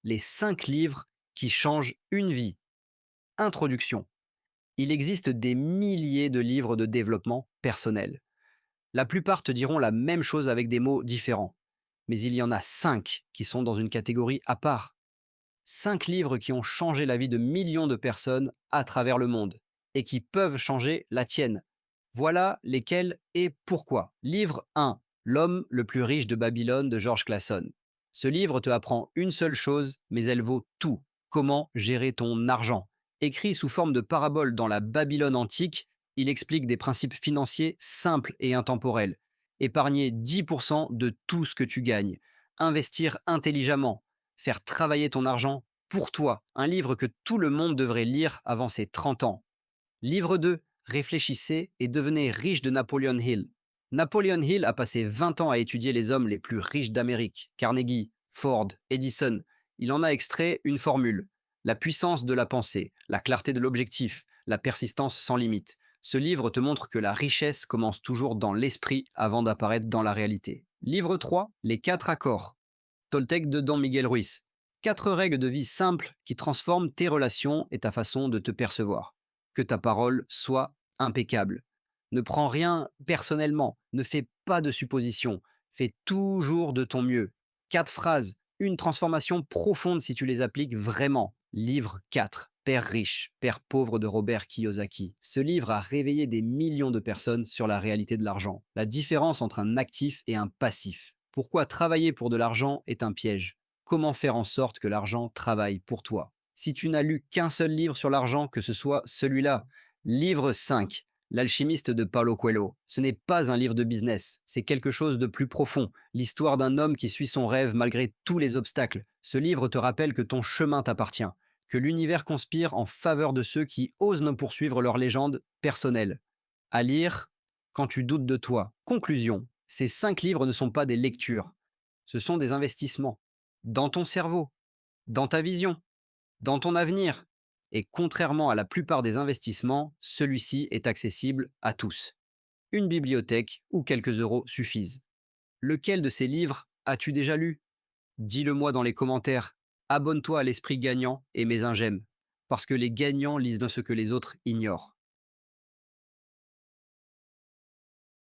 les 5 livres qui changent une vie. Introduction. Il existe des milliers de livres de développement personnel. La plupart te diront la même chose avec des mots différents. Mais il y en a 5 qui sont dans une catégorie à part. 5 livres qui ont changé la vie de millions de personnes à travers le monde et qui peuvent changer la tienne. Voilà lesquels et pourquoi. Livre 1. L'homme le plus riche de Babylone de George Clason. Ce livre te apprend une seule chose, mais elle vaut tout. Comment gérer ton argent. Écrit sous forme de parabole dans la Babylone antique, il explique des principes financiers simples et intemporels. Épargner 10% de tout ce que tu gagnes. Investir intelligemment. Faire travailler ton argent pour toi. Un livre que tout le monde devrait lire avant ses 30 ans. Livre 2. Réfléchissez et devenez riche de Napoleon Hill. Napoleon Hill a passé 20 ans à étudier les hommes les plus riches d'Amérique. Carnegie, Ford, Edison. Il en a extrait une formule. La puissance de la pensée, la clarté de l'objectif, la persistance sans limite. Ce livre te montre que la richesse commence toujours dans l'esprit avant d'apparaître dans la réalité. Livre 3. Les 4 accords. Toltec de Don Miguel Ruiz. 4 règles de vie simples qui transforment tes relations et ta façon de te percevoir. Que ta parole soit impeccable. Ne prends rien personnellement, ne fais pas de suppositions, fais toujours de ton mieux. 4 phrases, une transformation profonde si tu les appliques vraiment. Livre 4. Père riche, Père pauvre de Robert Kiyosaki. Ce livre a réveillé des millions de personnes sur la réalité de l'argent, la différence entre un actif et un passif. Pourquoi travailler pour de l'argent est un piège. Comment faire en sorte que l'argent travaille pour toi. Si tu n'as lu qu'un seul livre sur l'argent, que ce soit celui-là, livre 5, L'alchimiste de Paulo Coelho. Ce n'est pas un livre de business, c'est quelque chose de plus profond, l'histoire d'un homme qui suit son rêve malgré tous les obstacles. Ce livre te rappelle que ton chemin t'appartient, que l'univers conspire en faveur de ceux qui osent ne poursuivre leur légende personnelle. À lire quand tu doutes de toi. Conclusion, ces 5 livres ne sont pas des lectures, ce sont des investissements dans ton cerveau, dans ta vision, dans ton avenir. Et contrairement à la plupart des investissements, celui-ci est accessible à tous. Une bibliothèque ou quelques euros suffisent. Lequel de ces livres as-tu déjà lu? Dis-le moi dans les commentaires. Abonne-toi à l'Esprit Gagnant et mets un j'aime. Parce que les gagnants lisent de ce que les autres ignorent.